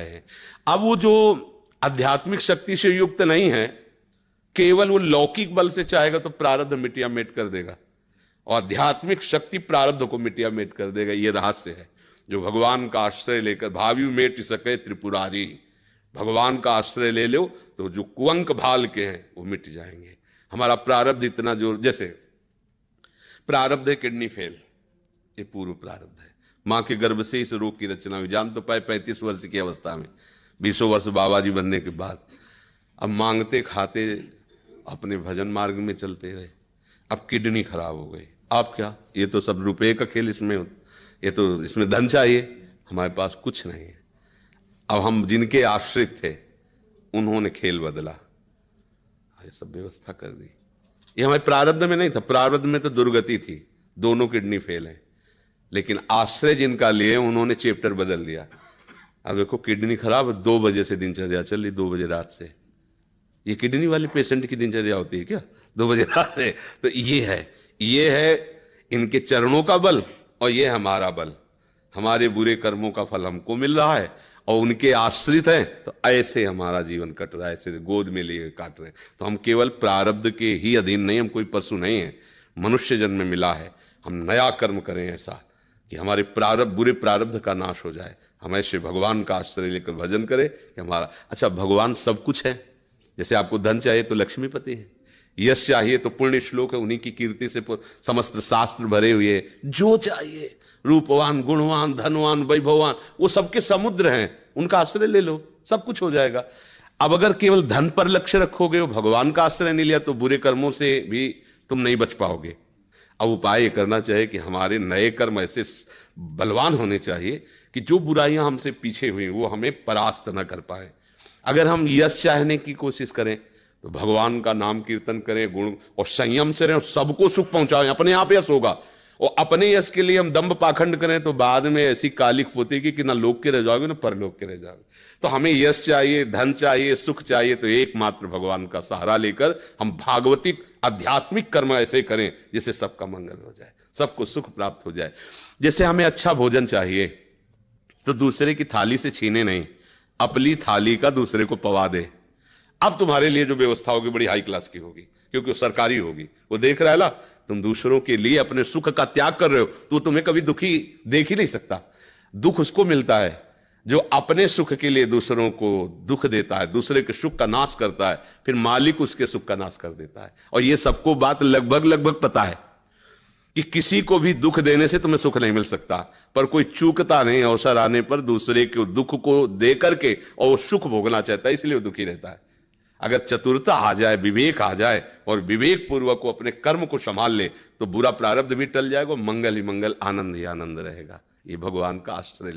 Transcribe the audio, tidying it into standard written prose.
आए हैं। अब वो जो आध्यात्मिक शक्ति से युक्त नहीं है, केवल वो लौकिक बल से चाहेगा तो प्रारब्ध मिटिया मेट कर देगा, और आध्यात्मिक शक्ति प्रारब्ध को मिटिया मेट कर देगा। ये रहस्य है। जो भगवान का आश्रय लेकर भावी मेट सके त्रिपुरारी, भगवान का आश्रय ले लो तो जो कुअंक भाल के हैं वो मिट जाएंगे। हमारा प्रारब्ध इतना जोर, जैसे प्रारब्ध है किडनी फेल, ये पूर्व प्रारब्ध है। मां के गर्भ से इस रोग की रचना हुई, जान तो पाए 35 वर्ष की अवस्था में, 20 वर्ष बाबा जी बनने के बाद। अब मांगते खाते अपने भजन मार्ग में चलते रहे, अब किडनी खराब हो गई। आप क्या, ये तो सब रुपए का खेल इसमें, ये तो इसमें धन चाहिए, हमारे पास कुछ नहीं है। अब हम जिनके आश्रित थे उन्होंने खेल बदला, ये सब व्यवस्था कर दी। ये हमारे प्रारब्ध में नहीं था, प्रारब्ध में तो दुर्गति थी, दोनों किडनी फेल हैं, लेकिन आश्रय जिनका लिए उन्होंने चैप्टर बदल दिया। अब देखो किडनी खराब, 2 बजे से दिनचर्या चल रही, 2 बजे रात से। ये किडनी वाले पेशेंट की दिनचर्या होती है क्या 2 बजे रात से? तो ये है इनके चरणों का बल, और ये हमारा बल। हमारे बुरे कर्मों का फल हमको मिल रहा है, और उनके आश्रित हैं, तो ऐसे हमारा जीवन कट रहा है, ऐसे गोद में लिए काट रहे हैं। तो हम केवल प्रारब्ध के ही अधीन नहीं, हम कोई पशु नहीं है, मनुष्य जन्म में मिला है। हम नया कर्म करें ऐसा कि हमारे प्रारब्ध, बुरे प्रारब्ध का नाश हो जाए। हम ऐसे भगवान का आश्रय लेकर भजन करें कि हमारा, अच्छा भगवान सब कुछ है। जैसे आपको धन चाहिए तो लक्ष्मीपति है, यश चाहिए तो पुण्य श्लोक है, उन्हीं की कीर्ति से समस्त शास्त्र भरे हुए। जो चाहिए, रूपवान, गुणवान, धनवान, वैभवान, वो सबके समुद्र हैं, उनका आश्रय ले लो, सब कुछ हो जाएगा। अब अगर केवल धन पर लक्ष्य रखोगे, भगवान का आश्रय नहीं लिया, तो बुरे कर्मों से भी तुम नहीं बच पाओगे। अब उपाय ये करना चाहिए कि हमारे नए कर्म ऐसे बलवान होने चाहिए कि जो बुराइयां हमसे पीछे हुई वो हमें परास्त न कर पाए। अगर हम यश चाहने की कोशिश करें तो भगवान का नाम कीर्तन करें, गुण और संयम से रहें, और सबको सुख पहुंचाएं, अपने आप यश होगा। और अपने यश के लिए हम दंभ पाखंड करें तो बाद में ऐसी कालिक पोतेगी कि ना लोक के रह जाओगे ना परलोक के रह जाओगे। तो हमें यश चाहिए, धन चाहिए, सुख चाहिए, तो एकमात्र भगवान का सहारा लेकर हम भागवतिक आध्यात्मिक कर्म ऐसे करें जिससे सबका मंगल हो जाए, सबको सुख प्राप्त हो जाए। जैसे हमें अच्छा भोजन चाहिए तो दूसरे की थाली से छीने नहीं, अपनी थाली का दूसरे को पवा दे। अब तुम्हारे लिए जो व्यवस्था होगी बड़ी हाई क्लास की होगी, क्योंकि वो सरकारी होगी। वो देख रहा है ना, तुम दूसरों के लिए अपने सुख का त्याग कर रहे हो, तो तुम्हें कभी दुखी देख ही नहीं सकता। दुख उसको मिलता है जो अपने सुख के लिए दूसरों को दुख देता है, दूसरे के सुख का नाश करता है, फिर मालिक उसके सुख का नाश कर देता है। और ये सबको बात लगभग पता है कि किसी को भी दुख देने से तुम्हें सुख नहीं मिल सकता, पर कोई चूकता नहीं अवसर आने पर दूसरे के दुख को दे करके, और वो सुख भोगना चाहता है, इसलिए वो दुखी रहता है। अगर चतुरता आ जाए, विवेक आ जाए, और विवेक पूर्वक को अपने कर्म को संभाल ले, तो बुरा प्रारब्ध भी टल जाएगा, मंगल ही मंगल, आनंद ही आनंद रहेगा। ये भगवान का आश्रय